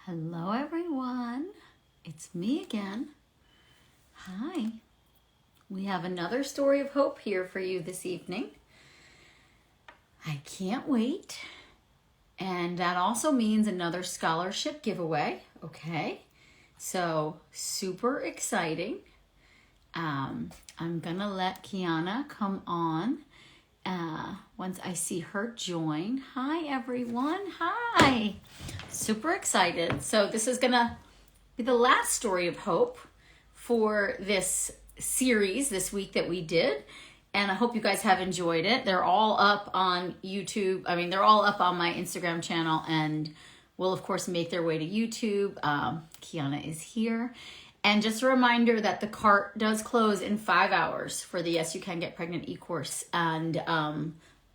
Hello, everyone. It's me again. Hi. We have another story of hope here for you this evening. I can't wait. And that also means another scholarship giveaway. Okay. So, super exciting. I'm going to let Kiana come on once I see her join. Hi, everyone. Hi. Super excited. So, this is going to be the last story of hope for this series this week that we did. And I hope you guys have enjoyed it. They're all up on YouTube. They're all up on my Instagram channel and will, of course, make their way to YouTube. Kiana is here. And just a reminder that the cart does close in 5 hours for the Yes You Can Get Pregnant eCourse. And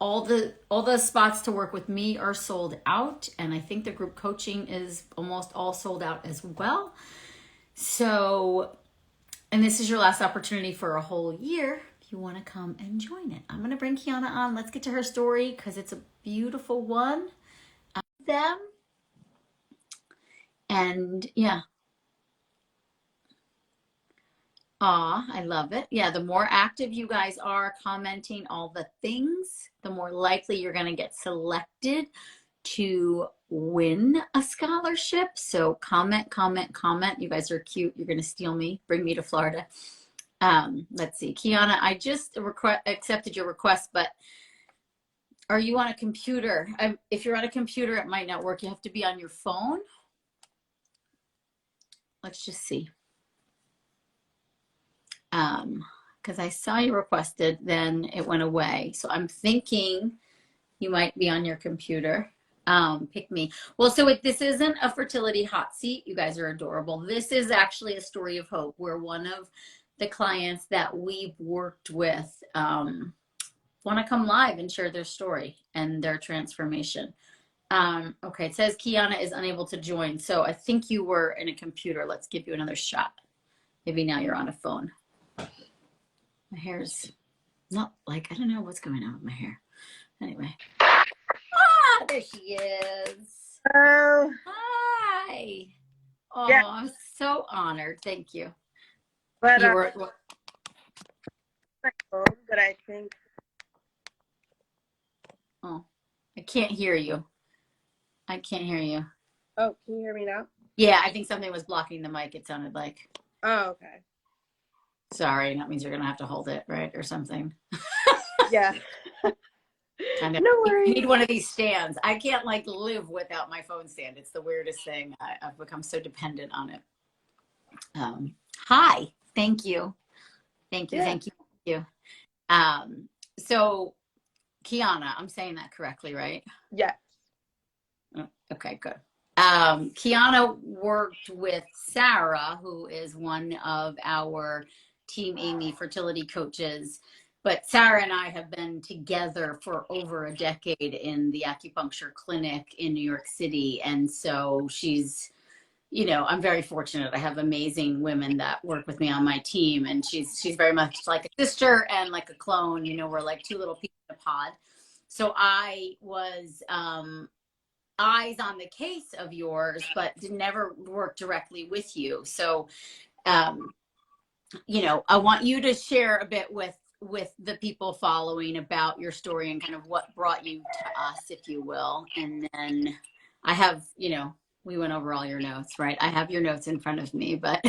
all the spots to work with me are sold out. And I think the group coaching is almost all sold out as well. So, and this is your last opportunity for a whole year if you want to come and join it. I'm going to bring Kiana on. Let's get to her story because it's a beautiful one. Them. And yeah. Aw, I love it. Yeah, the more active you guys are commenting all the things, the more likely you're going to get selected to win a scholarship. So comment, comment, comment. You guys are cute. You're going to steal me, bring me to Florida. Let's see. Kiana, I just accepted your request, but are you on a computer? If you're on a computer, it might not work. You have to be on your phone. Let's just see. Because I saw you requested, then it went away. So I'm thinking you might be on your computer. Pick me. Well, so this isn't a fertility hot seat. You guys are adorable. This is actually a story of hope where one of the clients that we've worked with want to come live and share their story and their transformation. Okay, it says Kiana is unable to join. So I think you were in a computer. Let's give you another shot. Maybe now you're on a phone. My hair's not like, I don't know what's going on with my hair. Anyway. Ah, there she is. Hello. Hi. Oh, Yeah. I'm so honored. Thank you. But You were, my phone, but I think oh, I can't hear you. I can't hear you. oh, can you hear me now? Yeah, I think something was blocking the mic, it sounded like. Oh, okay. Sorry, that means you're gonna have to hold it, right? Or something. Yeah. Kind of. No You need worries. one of these stands. I can't like live without my phone stand. It's the weirdest thing. I've become so dependent on it. Hi. Thank you. Thank you. Yeah. Thank you. Thank you. So Kiana, I'm saying that correctly, right? Yes. Okay, good. Kiana worked with Sarah, who is one of our Team Aimee fertility coaches. But Sarah and I have been together for over a decade in the acupuncture clinic in New York City. And so she's, I'm very fortunate. I have amazing women that work with me on my team. And she's very much like a sister and like a clone. We're like two little pieces in a pod. So I was eyes on the case of yours, but never work directly with you. So, I want you to share a bit with the people following about your story and kind of what brought you to us, if you will. And then I have, we went over all your notes, right? I have your notes in front of me, but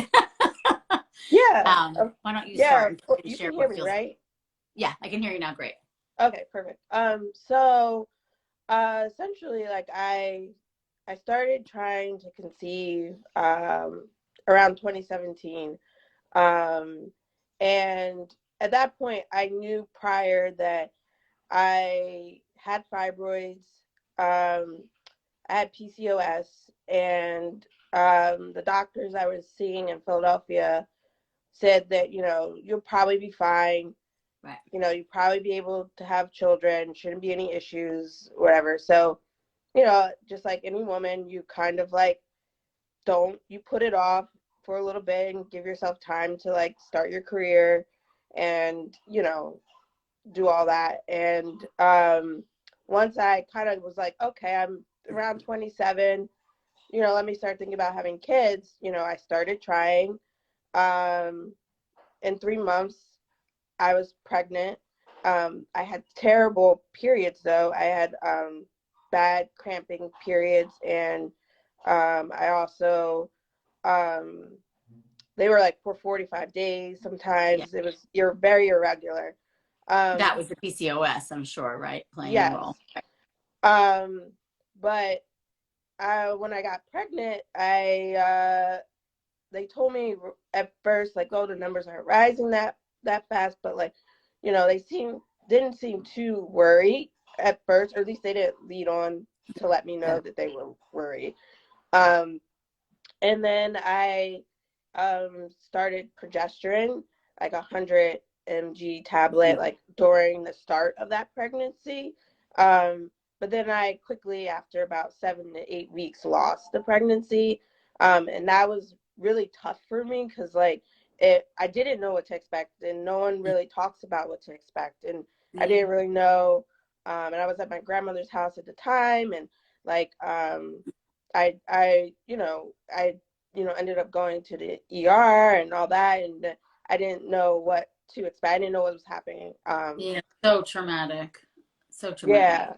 Yeah. why don't you Yeah. start and You share can hear what me, feels. right? Yeah, I can hear you now. Great. Okay, perfect. So essentially like I started trying to conceive around 2017. And at that point I knew prior that I had fibroids. I had PCOS, and the doctors I was seeing in Philadelphia said that, you'll probably be fine. Right. You'll probably be able to have children, shouldn't be any issues, whatever. So, just like any woman, you kind of like you put it off for a little bit and give yourself time to like start your career and, do all that. And once I kind of was like, okay, I'm around 27, let me start thinking about having kids, I started trying. In 3 months, I was pregnant. I had terrible periods, though. I had bad cramping periods, and I also, they were like for 45 days Yeah. sometimes. You're very irregular. That Um, was the PCOS, I'm sure, right? Playing a yes. role. But when I got pregnant, they told me at first, like, oh, the numbers aren't rising that fast, but like, they didn't seem too worried at first, or at least they didn't lead on to let me know that they were worried. Um, and then I started progesterone, like 100 mg tablet, like during the start of that pregnancy. But then I quickly, after about 7 to 8 weeks, lost the pregnancy. And that was really tough for me because, like, I didn't know what to expect, and no one really talks about what to expect. And I didn't really know. And I was at my grandmother's house at the time, and like, I ended up going to the ER and all that, and I didn't know what to expect. I didn't know what was happening. Yeah, so traumatic. So traumatic. Yeah.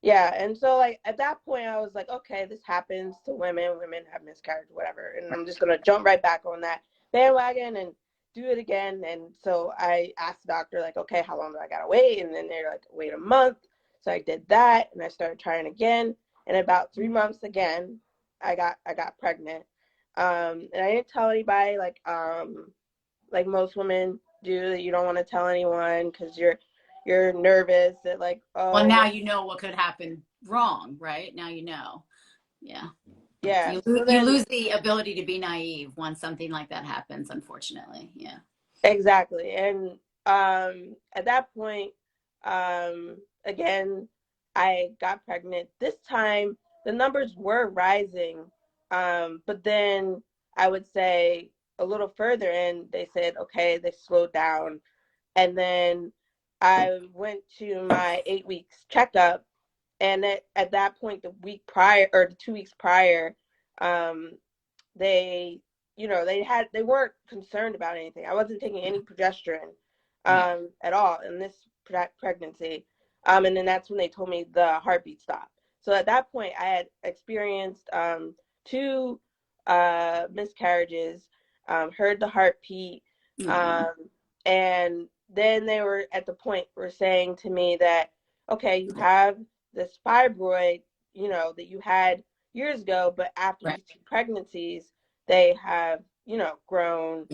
Yeah. And so, like, at that point, I was like, okay, this happens to women. Women have miscarriage, whatever. And I'm just going to jump right back on that bandwagon and do it again. And so I asked the doctor, like, okay, how long do I got to wait? And then they're like, wait a month. So I did that, and I started trying again. And about 3 months again, I got pregnant. And I didn't tell anybody, like most women do, that you don't want to tell anyone because you're nervous that, like, Well, oh, now what. you know what could happen wrong, right? Now you know. Yeah. Yeah. You So you then, lose the ability to be naive once something like that happens, unfortunately. Yeah. exactly. And at that point, again, I got pregnant. This time the numbers were rising. But then I would say a little further in, they said, okay, they slowed down. And then I went to my 8 weeks checkup, and at that point, the week prior, or the 2 weeks prior, um, they they weren't concerned about anything. I wasn't taking any progesterone Yeah. at all in this pregnancy. And then that's when they told me the heartbeat stopped. So at that point, I had experienced two miscarriages, heard the heartbeat, Oh. um, and then they were at the point were saying to me that, okay, you have this fibroid, that you had years ago, but after Right. these two pregnancies, they have, grown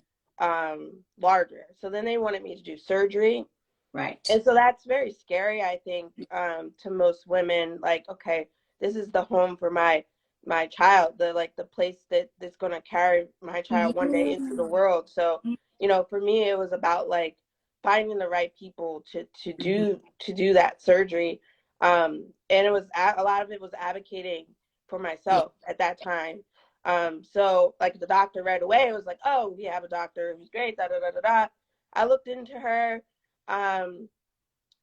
larger. So then they wanted me to do surgery. Right. And so that's very scary, I think, to most women. Like, okay, this is the home for my child, the place that's going to carry my child one day into the Yeah. world. So, for me, it was about, like, finding the right people to do that surgery. And it was a lot of it was advocating for Yeah. myself at that time. So, like, the doctor right away was like, oh, we have a doctor who's great, da da da da da. I looked into her. Um,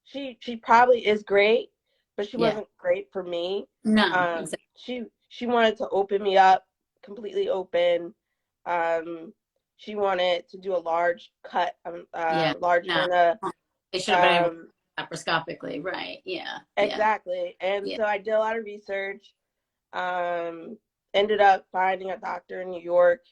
she probably is great, but she Yeah. wasn't great for me. No. Exactly. She wanted to open me up, completely open. She wanted to do a large cut, Yeah. large No. hernia. They should have been able to Um, laparoscopically. Right. Yeah. Yeah. exactly. And Yeah. so I did a lot of research. Um, Ended up finding a doctor in New York,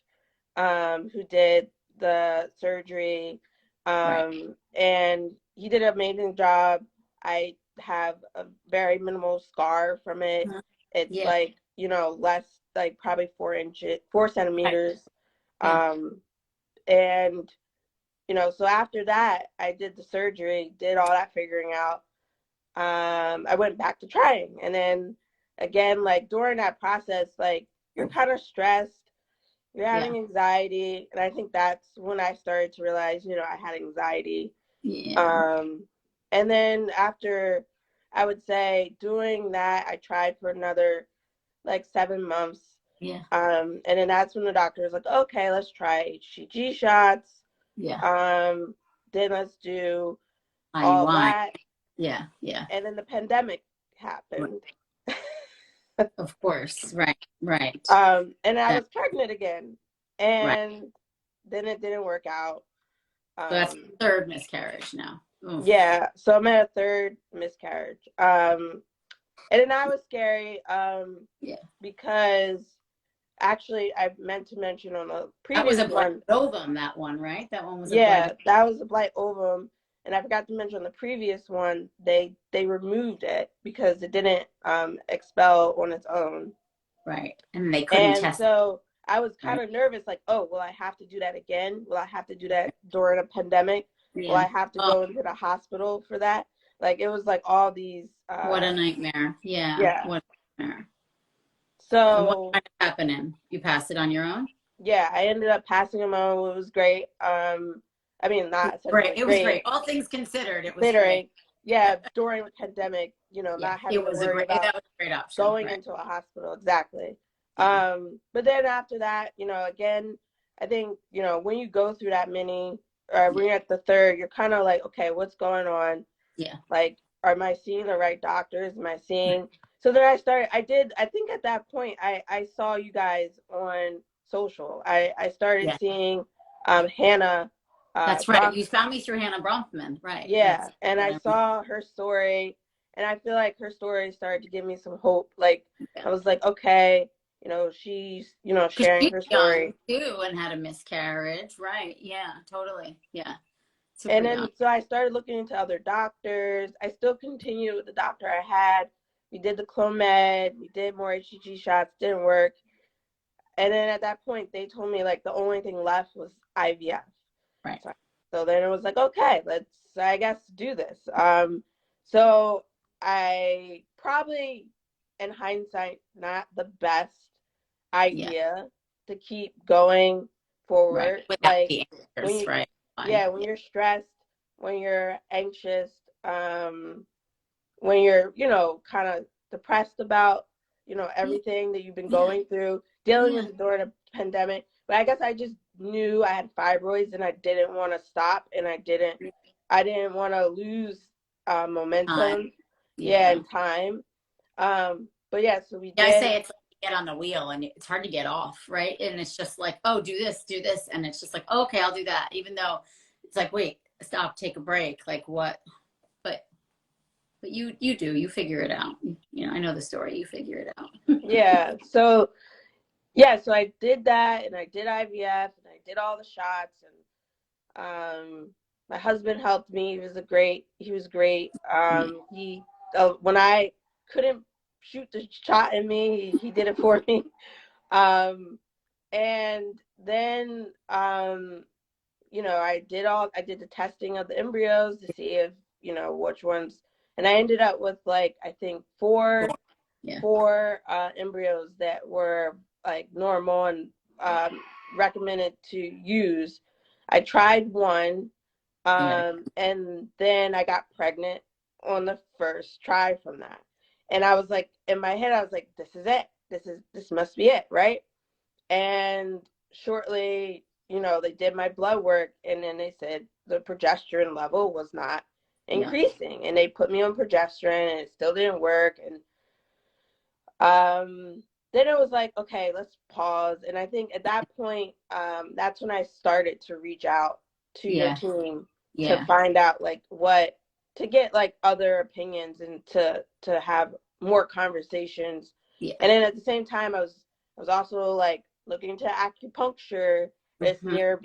who did the surgery, Right. and he did an amazing job. I have a very minimal scar from it. It's Yeah. like, less, like probably 4 inches, four Right. centimeters. Yeah. Um, and, so after that, I did the surgery, did all that figuring out. I went back to trying. And then again, like, during that process, like, you're kind of stressed, you're Yeah. having anxiety. And I think that's when I started to realize, I had anxiety. Yeah. Um, and then after, I would say, doing that, I tried for another, like, 7 months. Yeah. And then that's when the doctor was like, okay, let's try HCG shots. Yeah. Um, then let's do all IUI. that. Yeah. Yeah. And then the pandemic Right. happened. Of course. Right. Right. And I That, was pregnant again, right. and then it didn't work out. So that's Um, third miscarriage now. Oof. yeah, so I'm at a third miscarriage. And then that was scary, Yeah. because actually I meant to mention on the That was previous a blight one, ovum, that one, right? That one was a blight. yeah, that was a blight ovum, and I forgot to mention on the previous one they removed it because it didn't expel on its own. Right. And they couldn't And test it, so I was kind right? of nervous, like, oh, will I have to do that again? Will I have to do that during a pandemic? Will Yeah. I have to Oh, go into the hospital for that? Like, it was like all these, what a nightmare. Yeah. yeah. What a nightmare. And what So, kind of happening? You passed it on your own? yeah, I ended up passing them on. It was great. I mean, not Great. essentially It was great, great. All things considered, it was great. considering, yeah, during the pandemic, Yeah. not It having to was a worry great, about that was a great option. going Right. into a hospital. Exactly. Yeah. But then after that, again, I think, when you go through that many, or Yeah. when you're at the third, you're kind of like, okay, what's going on? Yeah. Like, am I seeing the right doctors? Am I seeing? So then I think at that point, I saw you guys on social. I started Yeah. seeing Hannah That's right. Bronx. You found me through Hannah Bronfman. Right. Yeah, That's and what I I remember. saw her story, and I feel like her story started to give me some hope. Like, Yeah. I was like, okay, she's, Because sharing she's her young story. too and had a miscarriage. Right. Yeah. Totally. Yeah. Super And young. then so I started looking into other doctors. I still continued with the doctor I had. We did the Clomid, we did more HCG shots, didn't work. And then at that point, they told me like the only thing left was IVF. Right. So, so then it was like, okay, let's, I guess, do this. So I probably, in hindsight, not the best Yeah. idea to keep going Right. forward. Without Like, the when answers. you, Right. Fine. yeah, when Yeah. you're stressed, when you're anxious, when you're, kind of depressed about, Yeah. everything that you've been Yeah. going through, dealing Yeah. with it during a pandemic. But I guess I just knew I had fibroids and I didn't want to stop, and I didn't want to lose Time. momentum, yeah, Yeah. and time. But yeah, so we Yeah. I did. say it's like you get on the wheel and it's hard to get off. Right. And it's just like, oh, do this, do this. And it's just like, oh, okay, I'll do that. Even though it's like, wait, stop, take a break. Like what? But you do, you figure it out. I know the story. You figure it out. Yeah. So yeah, so I did that, and I did IVF, and I did all the shots, and my husband helped me. He was great. When I couldn't shoot the shot in me, he did it for me. Um, and then I did the testing of the embryos to see if, which ones, and I ended up with, like, I think Yeah. four embryos that were like normal and recommended to use. I tried one, Right. and then I got pregnant on the first try from that. And I was like, in my head, I was like, this is it. This must be it, right? And shortly, they did my blood work, and then they said the progesterone level was not Yeah. increasing, and they put me on progesterone, and it still didn't work. And then it was like, okay, let's pause. And I think at that point, that's when I started to reach out to your Yeah. team to Yeah. find out like to get like other opinions, and to have more conversations. Yeah. And then at the same time, I was also like looking into acupuncture that's Hmm. near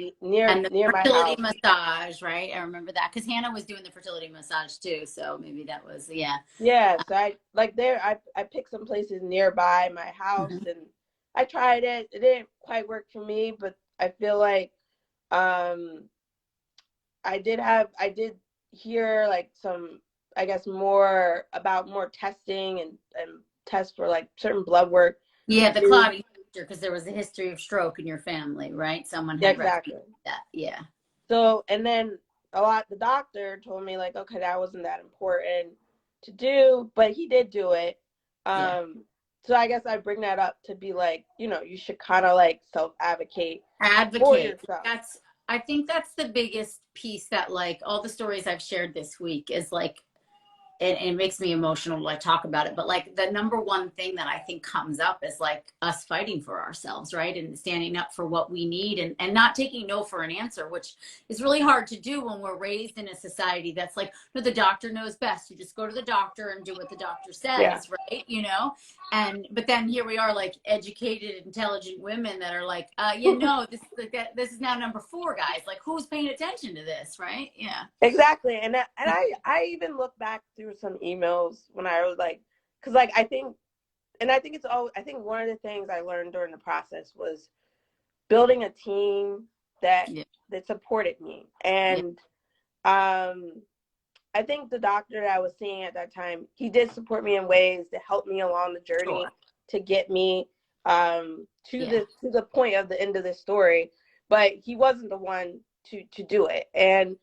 And the near my fertility house. massage, right? I remember that because Hannah was doing the fertility massage too. So maybe that was, yeah. Yeah, so I picked some places nearby my house, Mhm. and I tried it. It didn't quite work for me, but I feel like um I did hear like some, I guess, more testing, and tests for like certain blood work to Yeah, the do. clotting because there was a history of stroke in your family, right? Someone Yeah, had recommended exactly. that. Yeah. So, and then the doctor told me like, okay, that wasn't that important to do, but he did do it. Yeah. So I guess I bring that up to be like, you should kind of like self advocate for Advocate. yourself. I think that's the biggest piece that like all the stories I've shared this week is like and it makes me emotional when I talk about it, but like the number one thing that I think comes up is like us fighting for ourselves, right? And standing up for what we need, and not taking no for an answer, which is really hard to do when we're raised in a society that's like, no, the doctor knows best. You just go to the doctor and do what the doctor Yeah. says, right? You know? And but then here we are, like educated, intelligent women that are like, yeah, no, this is now number 4, guys. Like, who's paying attention to this, right? Yeah. Exactly. And I even look back through some emails when I was like, because like I think it's all, I think one of the things I learned during the process was building a team that Yeah. that supported me. Yeah. And I think the doctor that I was seeing at that time, he did support me in ways to help me along the journey Sure. to get me Yeah. to the point of the end of this story. But he wasn't the one to do it. And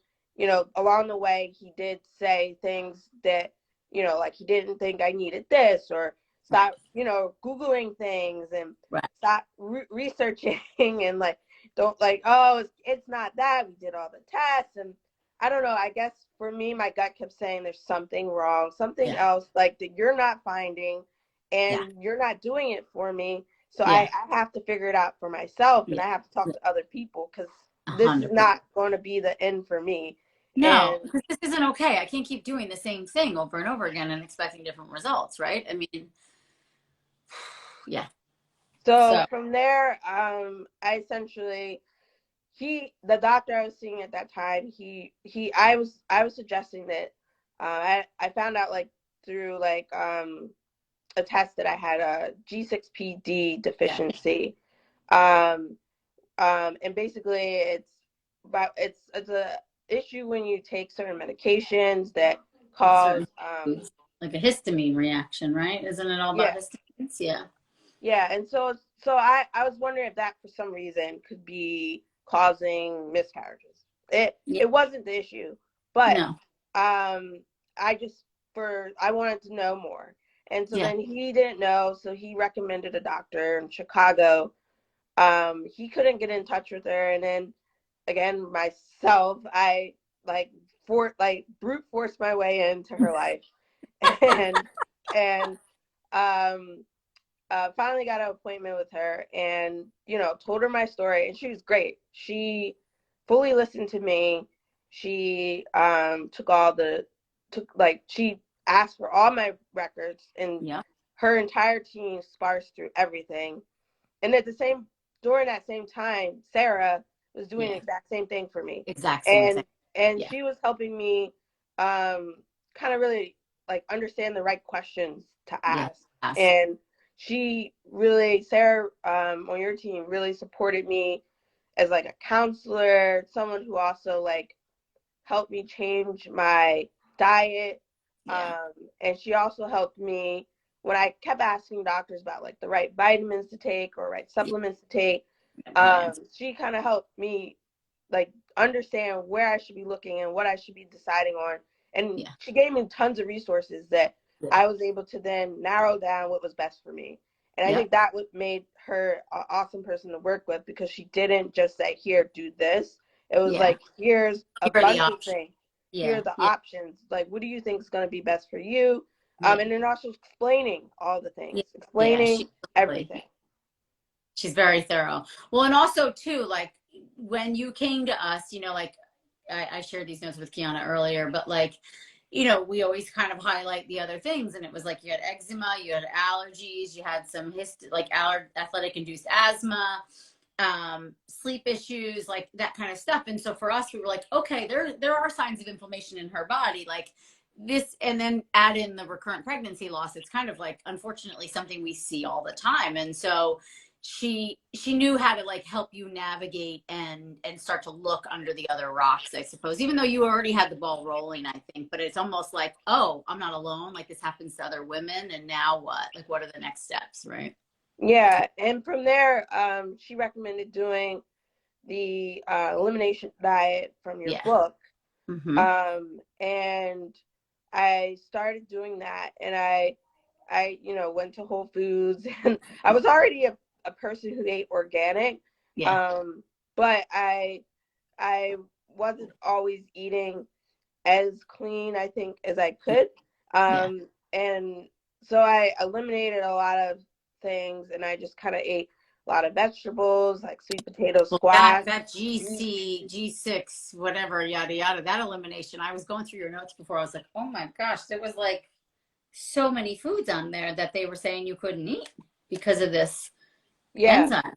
along the way, he did say things that like he didn't think I needed this, or Right. stop Googling things, and Right. stop researching, and like don't like, oh, it's not that, we did all the tests. And I don't know. I guess for me, my gut kept saying there's something wrong, something Yeah. else, like that you're not finding, Yeah. and you're not doing it for me. So Yeah. I have to figure it out for myself, and Yeah. I have to talk Yeah. to other people, because this is 100%. not going to be the end for me. No, And because this isn't okay. I can't keep doing the same thing over and over again and expecting different results, right? I mean, yeah. so So, from there, I essentially, the doctor I was seeing at that time, I was suggesting that I found out like through like a test that I had a G6PD yeah, deficiency. Um, and basically it's a issue when you take certain medications that with cause certain foods, like a histamine reaction, right? Isn't it all about yeah, histamines? Yeah. yeah. And so I was wondering if that for some reason could be causing miscarriages. Yeah. It wasn't the issue, but No. um I wanted to know more. And so Yeah. then he didn't know, so he recommended a doctor in Chicago. He couldn't get in touch with her, and then again myself, I like brute forced my way into her life, and and um finally got an appointment with her, and told her my story, and she was great. She fully listened to me. She she asked for all my records, and Yeah. her entire team sparsed through everything. And during that same time, Sarah was doing the Yeah. exact same thing for me. Exact same thing. And Yeah. she was helping me kind of really like understand the right questions to Yeah. ask. Ask. And Sarah, on your team, really supported me as like a counselor, someone who also like helped me change my diet. Yeah. And she also helped me when I kept asking doctors about like the right vitamins to take or right Yeah. supplements to take. Good answer. She kind of helped me like understand where I should be looking and what I should be deciding on. And Yeah. she gave me tons of resources that Yeah. I was able to then narrow down what was best for me. And I Yep. think that what made her an awesome person to work with, because she didn't just say, here, do this. It was Yeah. like, here's a Here are the bunch of options. things. Here Yeah. are the Yeah. options. Like, what do you think is going to be best for you? Yeah. And then also explaining all the Yeah. things, Yeah. explaining everything. She's very thorough. Well, and also too, like when you came to us, like I shared these notes with Kiana earlier, but like, we always kind of highlight the other things. And it was like you had eczema, you had allergies, you had some athletic induced asthma, sleep issues, like that kind of stuff. And so for us, we were like, okay, there are signs of inflammation in her body, like this, and then add in the recurrent pregnancy loss. It's kind of like, unfortunately, something we see all the time. And so she knew how to like help you navigate and start to look under the other rocks, I suppose, even though you already had the ball rolling, I think. But it's almost like, oh, I'm not alone, like this happens to other women, and now what, like what are the next steps, right? Yeah. And from there, she recommended doing the elimination diet from your Yeah. book. Mm-hmm. And I started doing that, and I went to Whole Foods, and I was already a person who ate organic. Yeah. But I wasn't always eating as clean, I think, as I could. Yeah. And so I eliminated a lot of things, and I just kind of ate a lot of vegetables like sweet potato, Well, that squash, that beet. GC, G6, whatever, yada yada, that elimination. I was going through your notes before. I was like, oh my gosh, there was like so many foods on there that they were saying you couldn't eat because of this Yeah, enzyme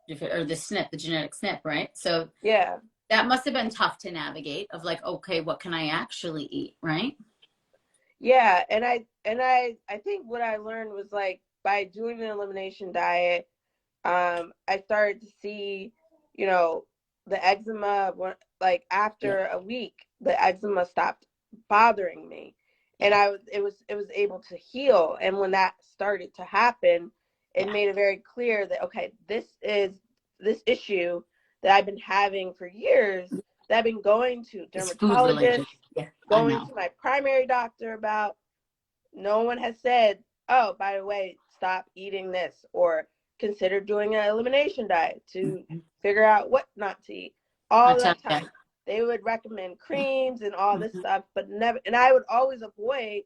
or the SNP, the genetic SNP, right? So yeah, that must have been tough to navigate of like, okay, what can I actually eat, right? yeah. And I think what I learned was like by doing an elimination diet, I started to see, you know, the eczema like Yeah, after a week, the eczema stopped bothering me, and yeah, it was able to heal. And when that started to happen, it yeah. made it very clear that okay, this issue that I've been having for years, that I've been going to It's food related. dermatologists, Yeah, I going know. to my primary doctor about. No one has said, oh, by the way, stop eating this or consider doing an elimination diet to Mhm. figure out what not to eat. I All the tell you. time. They would recommend Yeah. creams and all this Mhm. stuff, but never, and I would always avoid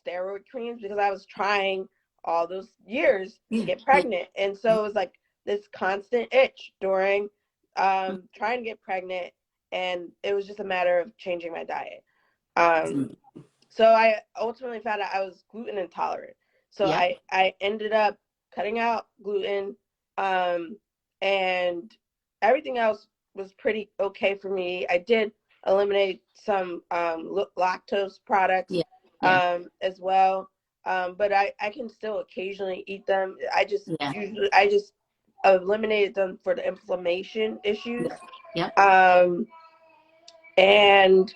steroid creams because I was trying all those years to Yeah, get yeah. pregnant. And so it was like this constant itch during trying to get pregnant. And it was just a matter of changing my diet. Um, Mhm. so I ultimately found out I was gluten intolerant. So Yep. I ended up cutting out gluten, um, and everything else was pretty okay for me. I did eliminate some lactose products Yeah. Yeah. as well, but I can still occasionally eat them. Yeah. I just eliminated them for the inflammation issues, Yeah. Yep. um, and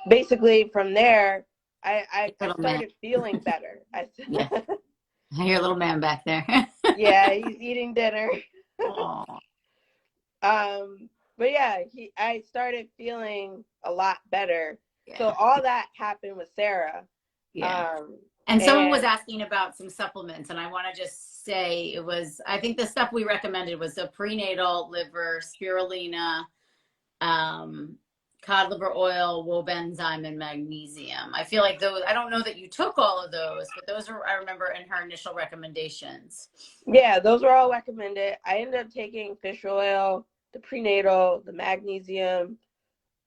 basically from there, I Little man. started feeling better. Yeah. I hear a little man back there. Yeah, he's eating dinner. Oh, um, but yeah, I started feeling a lot better. So yeah. all that happened with Sarah. Yeah. Um, And someone was and asking about some supplements, and I want to just say it was, I think the stuff we recommended was a prenatal liver, spirulina, um, cod liver oil, wobenzyme, and magnesium. I feel like those, I don't know that you took all of those, but those are, I remember in her initial recommendations. yeah, those were all recommended. I ended up taking fish oil, the prenatal, the magnesium,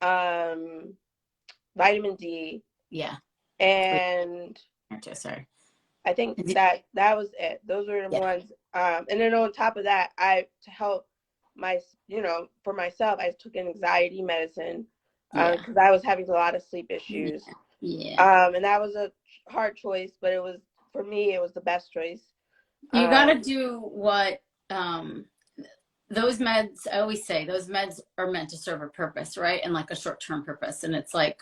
um, vitamin D, Yeah. and Sorry. I think that was it. Those were the Yeah. ones. And then on top of that, I to help my for myself, I took an anxiety medicine Yeah. because I was having a lot of sleep Yeah. issues. Yeah. And that was a hard choice, but it was for me. It was the best choice. You got to Um, do what um, those meds, I always say those meds are meant to serve a purpose, right? And like a short term purpose. And it's like,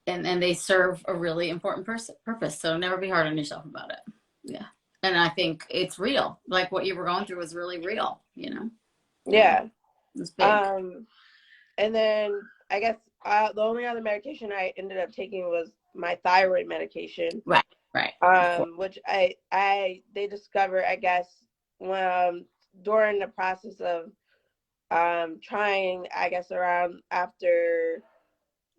and they serve a really important purpose. So never be hard on yourself about it. Yeah. And I think it's real. Like what you were going through was really real, you know? Yeah. yeah. It's big. Um, and then I guess the only other medication I ended up taking was my thyroid medication, Right. Right. Of course. which I they discovered, I guess, during the process of trying, I guess, around after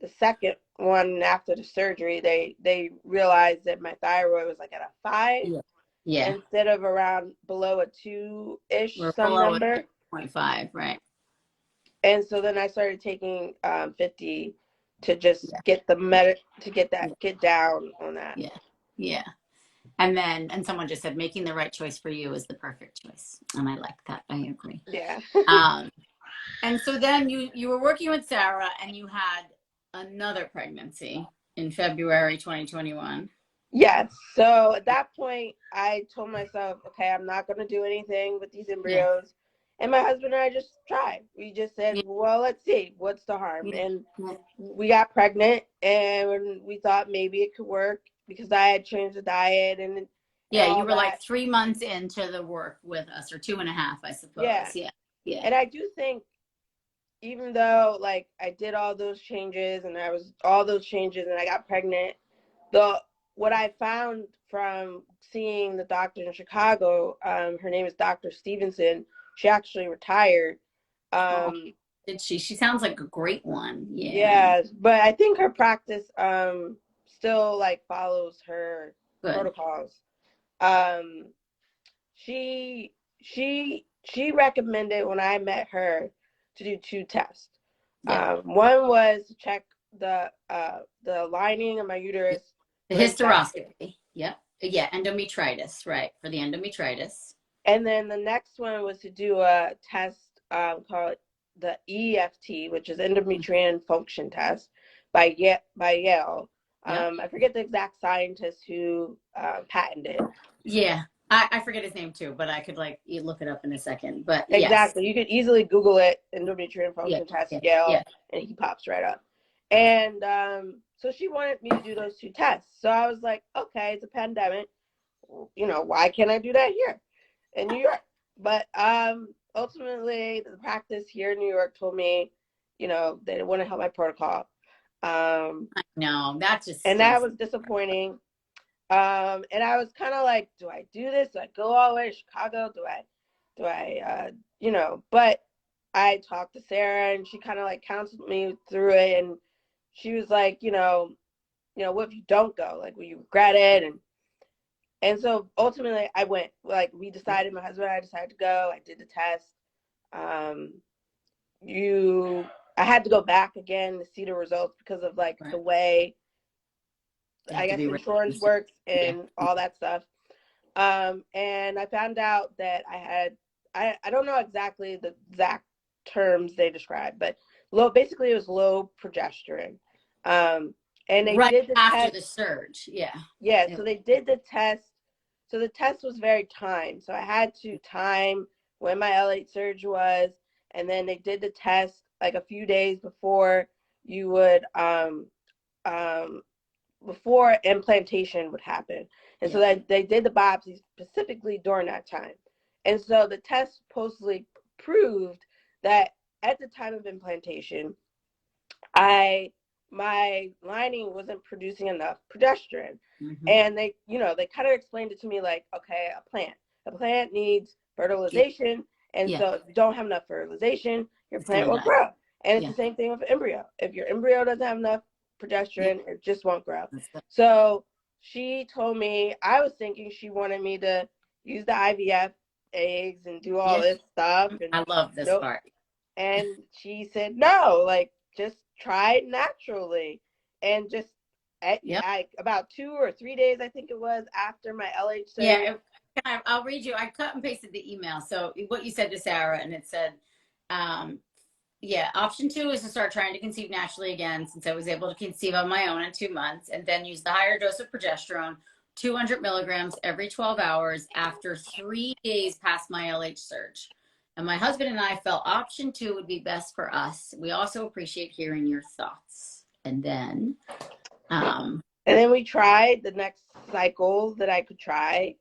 the second one after the surgery, they realized that my thyroid was like at a 5 Yeah. Yeah. instead of around below a 2-ish We're some below it, number. 0.5. Right. And so then I started taking 50 to just Yeah. get the to Yeah. get down on that. Yeah. Yeah. And someone just said making the right choice for you is the perfect choice. And I like that. I agree. Yeah. Um, and so then you were working with Sarah and you had another pregnancy in February 2021. Yes. So at that point, I told myself, okay, I'm not going to do anything with these Yeah. embryos. And my husband and I just tried. We just said, Yeah. well, let's see, what's the harm? Yeah. And we got pregnant, and we thought maybe it could work because I had changed the diet and Yeah, you all were like that. 3 months into the work with us, or 2.5, I Yeah. suppose. Yeah. Yeah. And I do think even though like I did all those changes and I was all those changes and I got pregnant, the what I found from seeing the doctor in Chicago, her name is Dr. Stevenson. She actually retired. Oh, Um, did she? She sounds like a great one. Yeah. yeah, but I think her practice still like follows her Good. protocols. She recommended when I met her to do 2 tests. Yeah. One was to check the lining of my uterus. The hysteroscopy. Yep. Yeah. Endometritis. Right. For the endometritis. And then the next one was to do a test called the EFT, which is endometrial function test by Yale. Yep. I forget the exact scientist who patented it. Yeah. I forget his name too, but I could like look it up in a second. But yes. Exactly. You could easily Google it, endometrial function test, Yale, and he pops right up. And so she wanted me to do those 2 tests. So I was like, okay, it's a pandemic. You know, why can't I do that here in New York? But ultimately, the practice here in New York told me, you know, they didn't want to help my protocol. I know. That just and that was disappointing. And I was kind of like, do I do this? Do I go all the way to Chicago? Do I, you know, but I talked to Sarah and she kind of like counseled me through it. And she was like, you know, what if you don't go? Like, will you regret it? And so ultimately I went, like we decided, my husband and I decided to go. I did the test. I had to go back again to see the results because of like the way, I guess, insurance works and all that stuff. And I found out that I don't know exactly the exact terms they described, but basically it was low progesterone. And they did the after test, the surge. Yeah, so they did the test. So the test was very timed. So I had to time when my L.H. surge was, and then they did the test like a few days before you would before implantation would happen. And so that they did the biopsy specifically during that time. And so the test supposedly proved that at the time of implantation, my lining wasn't producing enough progesterone. Mm-hmm. And they kind of explained it to me like, okay, a plant needs fertilization. And so if you don't have enough fertilization, your plant will grow. And it's the same thing with an embryo. If your embryo doesn't have enough progesterone, it just won't grow. So she told me, I was thinking she wanted me to use the IVF eggs and do all this stuff. And I love this part. And she said, no, like, just try it naturally. And just about 2 or 3 days, I think it was, after my LH surgery. Yeah, I'll read you. I cut and pasted the email. So what you said to Sarah, and it said, option 2 is to start trying to conceive naturally again, since I was able to conceive on my own in 2 months, and then use the higher dose of progesterone, 200 milligrams every 12 hours after 3 days past my LH surge. And my husband and I felt option 2 would be best for us. We also appreciate hearing your thoughts. And then we tried the next cycle that I could try,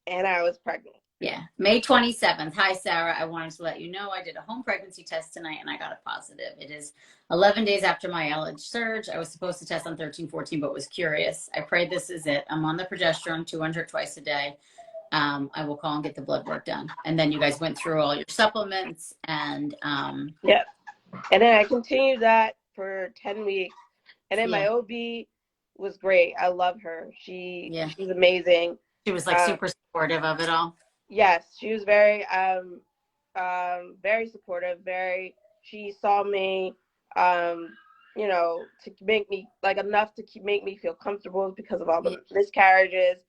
and I was pregnant. Yeah. May 27th. Hi, Sarah. I wanted to let you know I did a home pregnancy test tonight and I got a positive. It is 11 days after my LH surge. I was supposed to test on 13-14, but was curious. I pray this is it. I'm on the progesterone 200 twice a day. I will call and get the blood work done. And then you guys went through all your supplements and yep. And then I continued that for 10 weeks. And then my OB was great. I love her. She's amazing. She was like super supportive of it all. Yes, she was very very supportive. She saw me to make me like enough to make me feel comfortable because of all the miscarriages.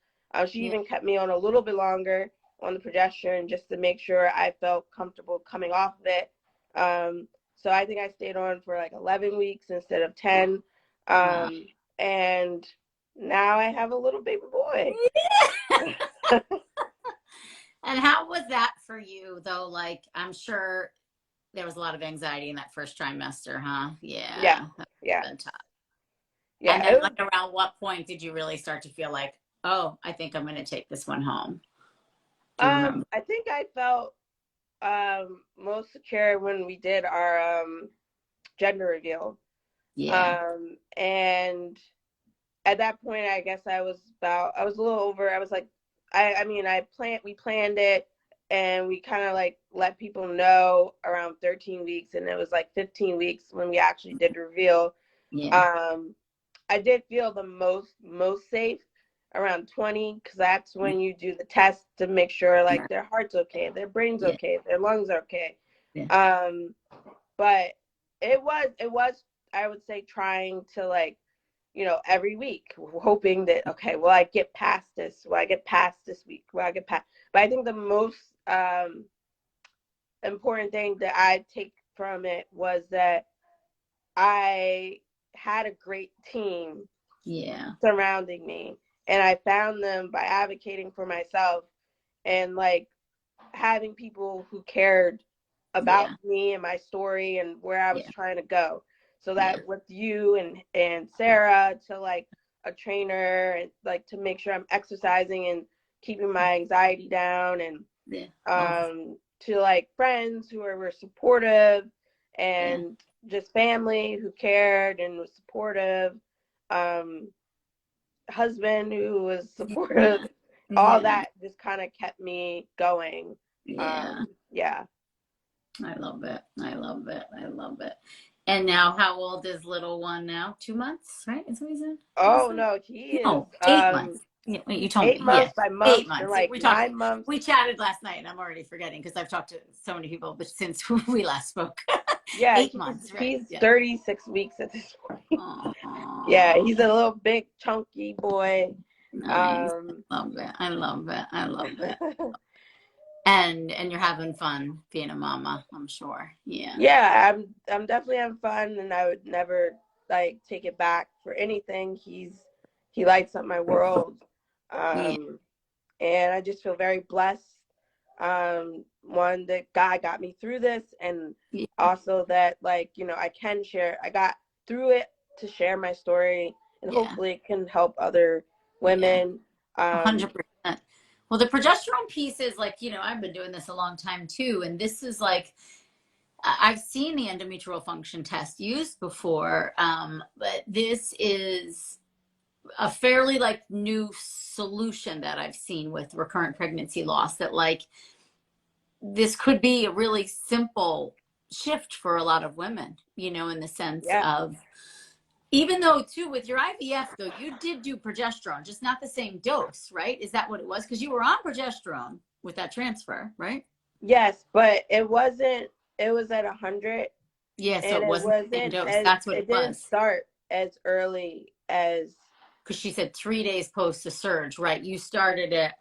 She even kept me on a little bit longer on the progesterone just to make sure I felt comfortable coming off of it. So I think I stayed on for like 11 weeks instead of 10. And now I have a little baby boy. And how was that for you though? Like, I'm sure there was a lot of anxiety in that first trimester, huh? Yeah. Yeah. And then like around what point did you really start to feel like, oh, I think I'm going to take this one home? I think I felt most secure when we did our gender reveal. Yeah. And at that point, I guess I was a little over. I was like, we planned it, and we kind of like let people know around 13 weeks, and it was like 15 weeks when we actually did the reveal. Yeah. I did feel the most safe around 20, because that's when you do the test to make sure like their heart's okay, their brain's Yeah. okay, their lungs are okay. Yeah. But it was I would say trying to like, every week, hoping that, okay, will I get past this? Will I get past this week? Will I get past? But I think the most important thing that I take from it was that I had a great team surrounding me, and I found them by advocating for myself and like having people who cared about me and my story and where I was trying to go. So that with you and Sarah, to like a trainer, and like to make sure I'm exercising and keeping my anxiety down, and to like friends who were supportive, and just family who cared and was supportive, husband who was supportive, all that just kind of kept me going. Yeah. I love it. I love it. I love it. And now, how old is little one now? 2 months, right? Is what he said? Oh no, he is No, 8 months. Yeah, wait, you told 8 me. months Yeah, by month, 8 months. and like We talked. 9 months. We chatted last night, and I'm already forgetting because I've talked to so many people, but since we last spoke, Yeah, 8 months, right? he's 36 weeks at this point. Aww. Yeah, he's a little big chunky boy. Nice. I love it. I love it. I love it. And you're having fun being a mama, I'm sure. Yeah, I'm definitely having fun, and I would never like take it back for anything. He lights up my world. And I just feel very blessed. One, that God got me through this, and also that like, I can share. I got through it to share my story, and hopefully it can help other women. 100%. Well, the progesterone piece is like, I've been doing this a long time too, and this is like, I've seen the endometrial function test used before, but this is a fairly like new solution that I've seen with recurrent pregnancy loss, that like this could be a really simple shift for a lot of women, in the sense of, even though too with your IVF though, you did do progesterone, just not the same dose, right? Is that what it was? Because you were on progesterone with that transfer, right? Yes, but it wasn't. It was at 100. Yeah, so And it wasn't the same dose. That's what it didn't was. start as early as, because she said 3 days post the surge, right? You started it.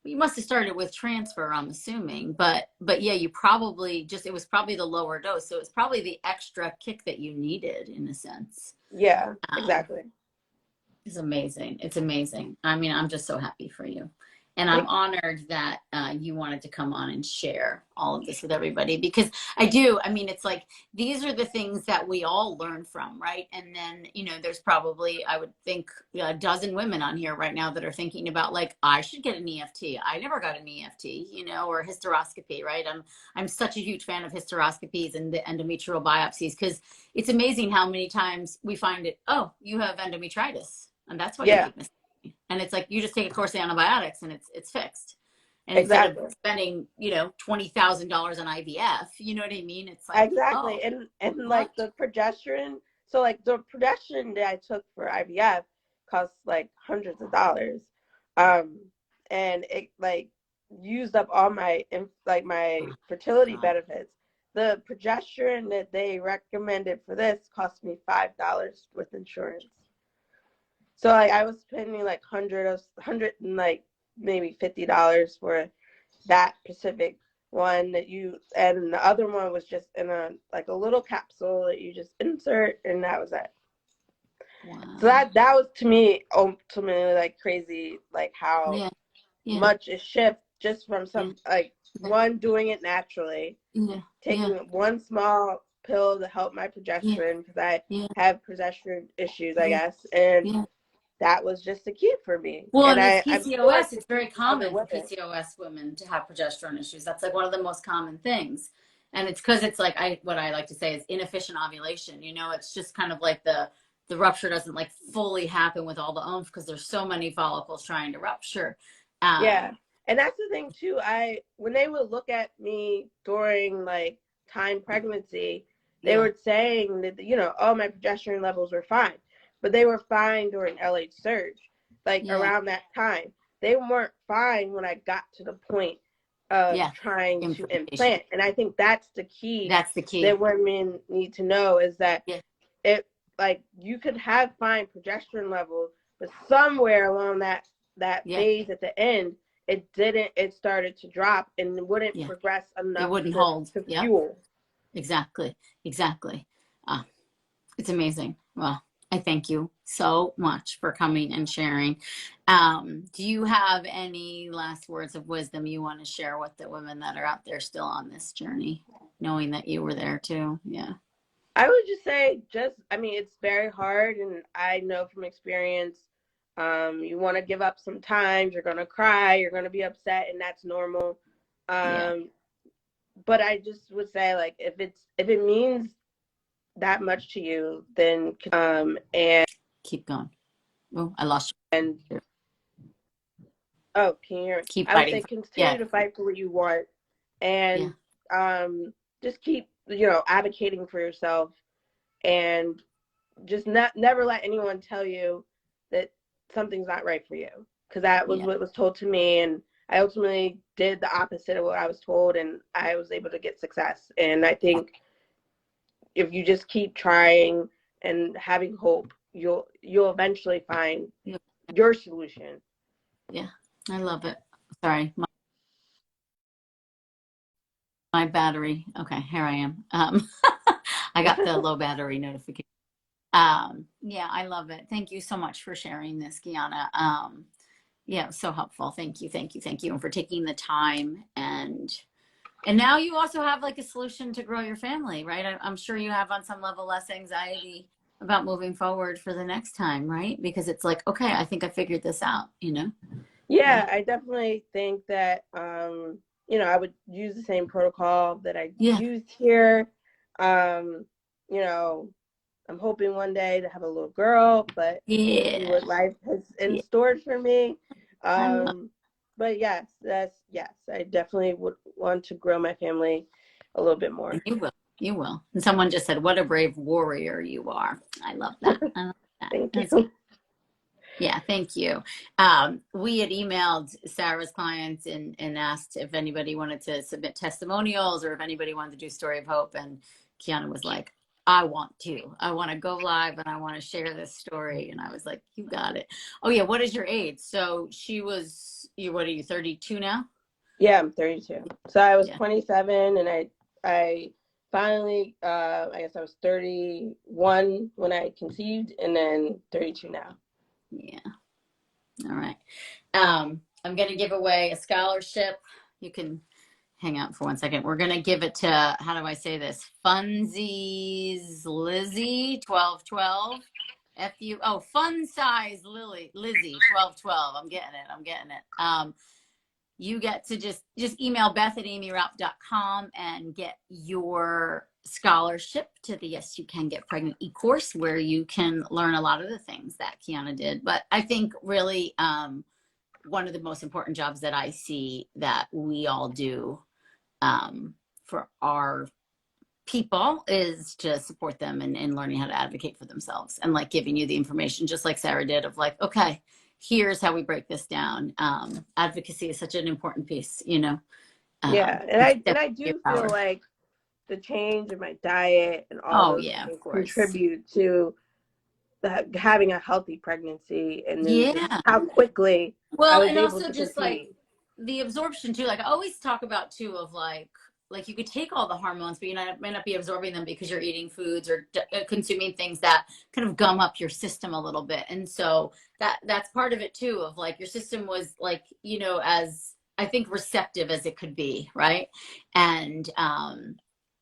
You must have started with transfer, I'm assuming, but yeah, you probably just, it was probably the lower dose, so it's probably the extra kick that you needed in a sense. Yeah, exactly. It's amazing. It's amazing. I mean, I'm just so happy for you. And I'm honored that you wanted to come on and share all of this with everybody, because I mean, it's like, these are the things that we all learn from, right? And then, there's probably, I would think, a dozen women on here right now that are thinking about like, I should get an EFT. I never got an EFT, or hysteroscopy, right? I'm such a huge fan of hysteroscopies and the endometrial biopsies, because it's amazing how many times we find it, oh, you have endometritis, and that's why you keep missing. And it's like, you just take a course of antibiotics and it's fixed. And instead of spending, $20,000 on IVF, you know what I mean? It's like, exactly. And like the progesterone. So like the progesterone that I took for IVF cost like hundreds of dollars. And it like used up all my my fertility benefits. The progesterone that they recommended for this cost me $5 with insurance. So like I was spending like hundred and like maybe $50 for that specific one that you, and the other one was just in a like a little capsule that you just insert, and that was it. Wow. So that was to me ultimately like crazy, like how much it shift just from some like one doing it naturally, taking one small pill to help my progesterone, because I have progesterone issues, I guess, and that was just a key for me. Well, and it's PCOS, it's very common for PCOS women to have progesterone issues. That's like one of the most common things. And it's because it's like, what I like to say is inefficient ovulation. It's just kind of like the rupture doesn't like fully happen with all the oomph, because there's so many follicles trying to rupture. And that's the thing too. When they would look at me during like teen pregnancy, they were saying that, oh, my progesterone levels were fine. but they were fine during LH surge, like around that time. They weren't fine when I got to the point of trying to implant. And I think that's the key. That's the key that women need to know, is that it, like, you could have fine progesterone levels, but somewhere along that phase at the end, it started to drop and wouldn't progress enough. It wouldn't hold to fuel. Exactly. It's amazing. Well, I thank you so much for coming and sharing. Do you have any last words of wisdom you want to share with the women that are out there still on this journey, knowing that you were there too? Yeah. I would just say, it's very hard, and I know from experience, you want to give up sometimes, you're going to cry, you're going to be upset, and that's normal. But I just would say, like, if it means that much to you, then and keep going. Oh, I lost you. And can you hear me? Keep I would fighting. say continue to fight for what you want, and just keep advocating for yourself, and just never let anyone tell you that something's not right for you, because that was what was told to me, and I ultimately did the opposite of what I was told, and I was able to get success. And I think if you just keep trying and having hope, you'll eventually find your solution. Yeah, I love it. Sorry, my battery. Okay, here I am. I got the low battery notification. Yeah, I love it. Thank you so much for sharing this, Kiana. Yeah, so helpful. Thank you, and for taking the time. And now you also have like a solution to grow your family, right? I'm sure you have on some level less anxiety about moving forward for the next time, right? Because it's like, okay, I think I figured this out, Yeah, I definitely think that, I would use the same protocol that I used here. I'm hoping one day to have a little girl, but see what life has in store for me. But yes, I definitely would want to grow my family a little bit more. You will. And someone just said, what a brave warrior you are. I love that. Thank you. Yeah, thank you. We had emailed Sarah's clients and asked if anybody wanted to submit testimonials or if anybody wanted to do Story of Hope. And Kiana was like, I want to go live and I want to share this story. And I was like, you got it. Oh yeah. What is your age? So what are you, 32 now? Yeah, I'm 32. So I was 27 and I finally, I guess I was 31 when I conceived, and then 32 now. Yeah. All right. I'm going to give away a scholarship. You can hang out for 1 second. We're going to give it to, how do I say this? Funsies Lizzie 1212. Fun size Lizzie 1212. I'm getting it. You get to just email beth@aimeeraupp.com and get your scholarship to the Yes You Can Get Pregnant eCourse, where you can learn a lot of the things that Kiana did. But I think really one of the most important jobs that I see that we all do for our people is to support them in learning how to advocate for themselves, and like giving you the information, just like Sarah did, of like, okay, here's how we break this down. Advocacy is such an important piece, and I do feel like the change in my diet and all those things contribute to having a healthy pregnancy, and then just how quickly I was able to just like the absorption too. Like I always talk about too, of like you could take all the hormones, but you might not be absorbing them because you're eating foods or consuming things that kind of gum up your system a little bit. And so that's part of it too, of like your system was like, as I think receptive as it could be. Right. And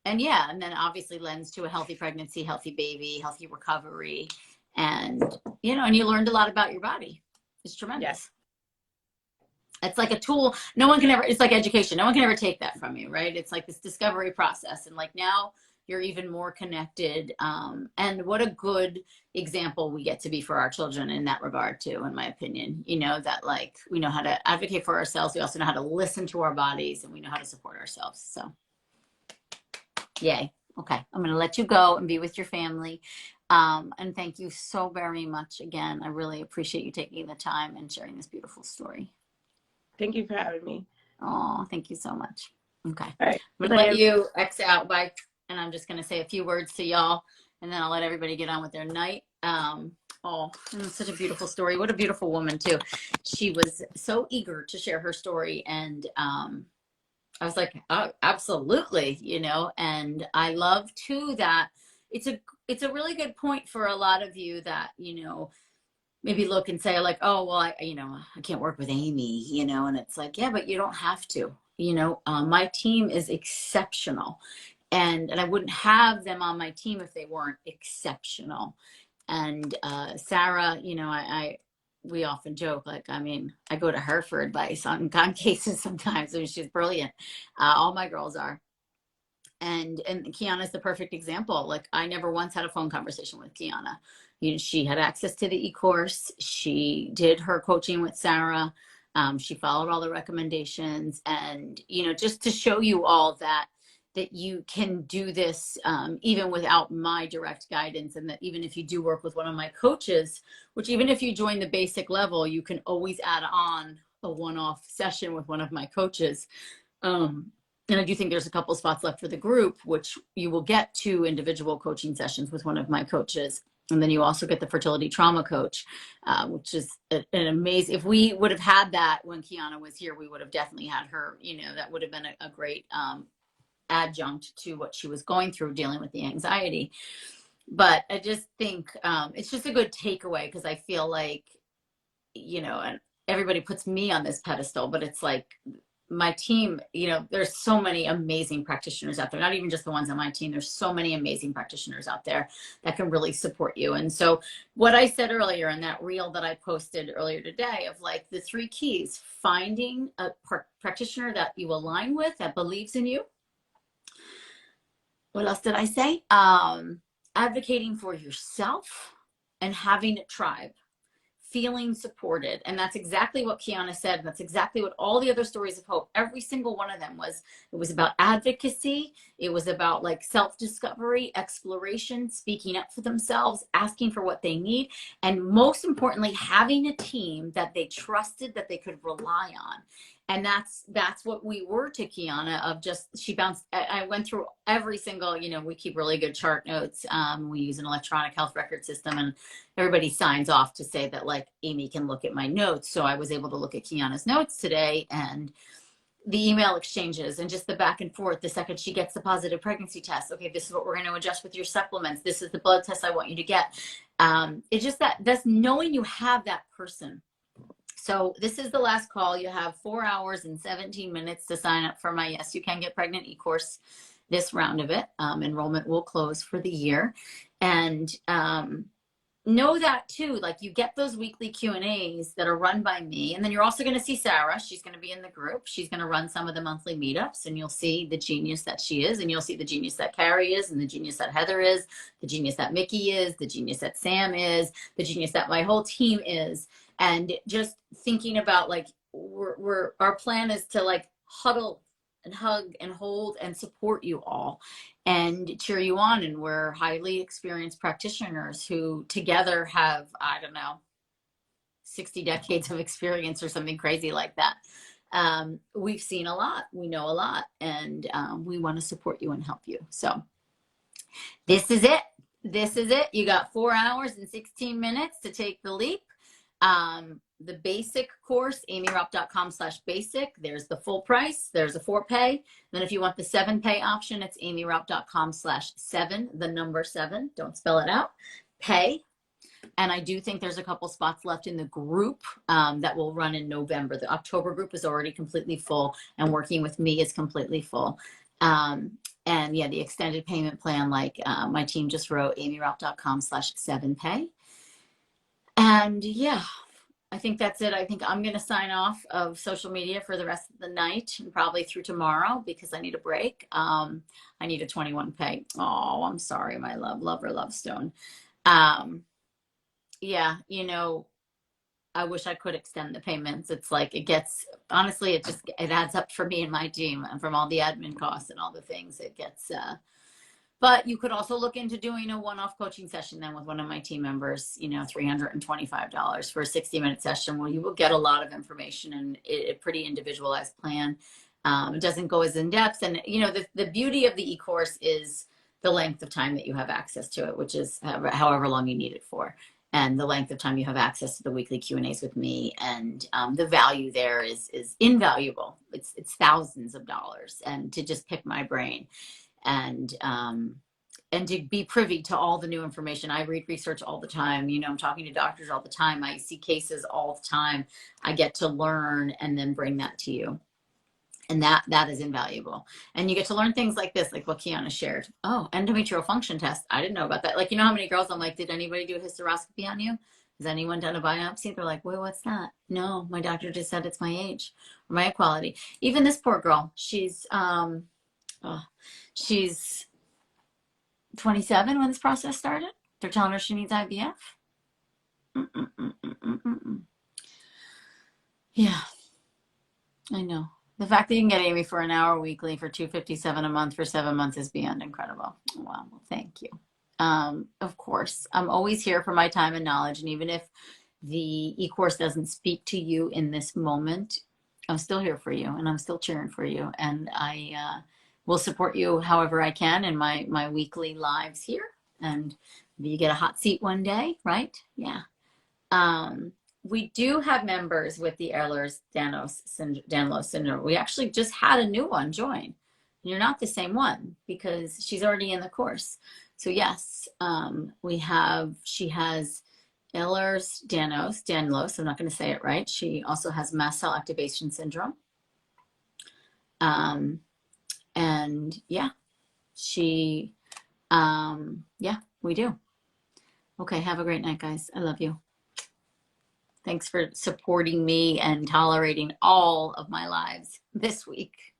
then obviously lends to a healthy pregnancy, healthy baby, healthy recovery. And, and you learned a lot about your body. It's tremendous. Yes. It's like a tool. It's like education. No one can ever take that from you, right? It's like this discovery process. And like now you're even more connected. And what a good example we get to be for our children in that regard too, in my opinion. That like, we know how to advocate for ourselves. We also know how to listen to our bodies, and we know how to support ourselves. So yay. Okay, I'm going to let you go and be with your family. And thank you so very much again. I really appreciate you taking the time and sharing this beautiful story. Thank you for having me. Oh, thank you so much. Okay. All right. I'm going to let you X out. Bye. And I'm just going to say a few words to y'all, and then I'll let everybody get on with their night. Oh, such a beautiful story. What a beautiful woman, too. She was so eager to share her story. And I was like, oh, absolutely, you know, and I love, too, that it's a really good point for a lot of you that, you know, maybe look and say like, oh, well, I can't work with Aimee, you know, and it's like, yeah, but you don't have to, you know, my team is exceptional, and I wouldn't have them on my team if they weren't exceptional. And Sarah, you know, we often joke, like, I mean, I go to her for advice on cases sometimes. I mean, she's brilliant. All my girls are. And Kiana's the perfect example. Like, I never once had a phone conversation with Kiana. You know, she had access to the eCourse. She did her coaching with Sarah. She followed all the recommendations, and you know, just to show you all that you can do this even without my direct guidance, and that even if you do work with one of my coaches, which even if you join the basic level, you can always add on a one-off session with one of my coaches. And I do think there's a couple spots left for the group, which you will get 2 individual coaching sessions with one of my coaches. And then you also get the fertility trauma coach, which is an amazing, if we would have had that when Kiana was here, we would have definitely had her, you know, that would have been a great adjunct to what she was going through dealing with the anxiety. But I just think it's just a good takeaway, because I feel like, you know, and everybody puts me on this pedestal, but it's like, my team, you know, there's so many amazing practitioners out there, not even just the ones on my team. There's so many amazing practitioners out there that can really support you. And so what I said earlier in that reel that I posted earlier today of like the 3 keys: finding a practitioner that you align with, that believes in you. What else did I say? Advocating for yourself and having a tribe. Feeling supported. And that's exactly what Kiana said. And that's exactly what all the other stories of hope, every single one of them was. It was about advocacy. It was about like self-discovery, exploration, speaking up for themselves, asking for what they need. And most importantly, having a team that they trusted, that they could rely on. And that's what we were to Kiana, of just, she bounced, I went through every single, you know, we keep really good chart notes. We use an electronic health record system, and everybody signs off to say that like Aimee can look at my notes. So I was able to look at Kiana's notes today, and the email exchanges and just the back and forth. The second she gets the positive pregnancy test, okay, this is what we're going to adjust with your supplements. This is the blood test I want you to get. It's just that's knowing you have that person. So this is the last call. You have 4 hours and 17 minutes to sign up for my Yes You Can Get Pregnant eCourse, this round of it. Enrollment will close for the year. And know that too, like you get those weekly Q&As that are run by me, and then you're also going to see Sarah. She's going to be in the group. She's going to run some of the monthly meetups, and you'll see the genius that she is, and you'll see the genius that Carrie is, and the genius that Heather is, the genius that Mickey is, the genius that Sam is, the genius that my whole team is. And just thinking about like our plan is to like huddle and hug and hold and support you all and cheer you on. And we're highly experienced practitioners who together have, I don't know, 60 decades of experience or something crazy like that. We've seen a lot, we know a lot, and we want to support you and help you. So this is it. This is it. You got 4 hours and 16 minutes to take the leap. The basic course, aimeeraupp.com/basic. There's the full price. There's a 4-pay. Then if you want the 7-pay option, it's aimeeraupp.com/7, the number 7. Don't spell it out. Pay. And I do think there's a couple spots left in the group that will run in November. The October group is already completely full, and working with me is completely full. And yeah, the extended payment plan, like my team just wrote, aimeeraupp.com/7-pay. And yeah, I think that's it. I think I'm going to sign off of social media for the rest of the night and probably through tomorrow, because I need a break. I need a 21-pay. Oh, I'm sorry, my lover, love stone. Yeah, you know, I wish I could extend the payments. It's like, it gets, honestly, it adds up for me and my team, and from all the admin costs and all the things it gets, But you could also look into doing a one-off coaching session then with one of my team members, you know, $325 for a 60-minute session where you will get a lot of information and a pretty individualized plan. It doesn't go as in depth. And, you know, the beauty of the e-course is the length of time that you have access to it, which is however long you need it for. And the length of time you have access to the weekly Q&As with me. And the value there is invaluable. It's thousands of dollars. And to just pick my brain and to be privy to all the new information. I read research all the time. You know, I'm talking to doctors all the time. I see cases all the time. I get to learn and then bring that to you. And that is invaluable. And you get to learn things like this, like what Kiana shared. Oh, endometrial function test. I didn't know about that. Like, you know how many girls I'm like, did anybody do a hysteroscopy on you? Has anyone done a biopsy? They're like, wait, what's that? No, my doctor just said it's my age or my equality. Even this poor girl, she's 27 when this process started. They're telling her she needs IVF. Yeah, I know. The fact that you can get Aimee for an hour weekly for $257 a month for 7 months is beyond incredible. Wow, well, thank you. Of course, I'm always here for my time and knowledge. And even if the e-course doesn't speak to you in this moment, I'm still here for you and I'm still cheering for you. And I will support you however I can in my weekly lives here. And maybe you get a hot seat one day, right? Yeah. We do have members with the Ehlers-Danlos syndrome. We actually just had a new one join. You're not the same one because she's already in the course. So yes, she has Ehlers-Danlos, I'm not going to say it right. She also has mast cell activation syndrome. And yeah, we do. Okay, have a great night, guys. I love you. Thanks for supporting me and tolerating all of my lives this week.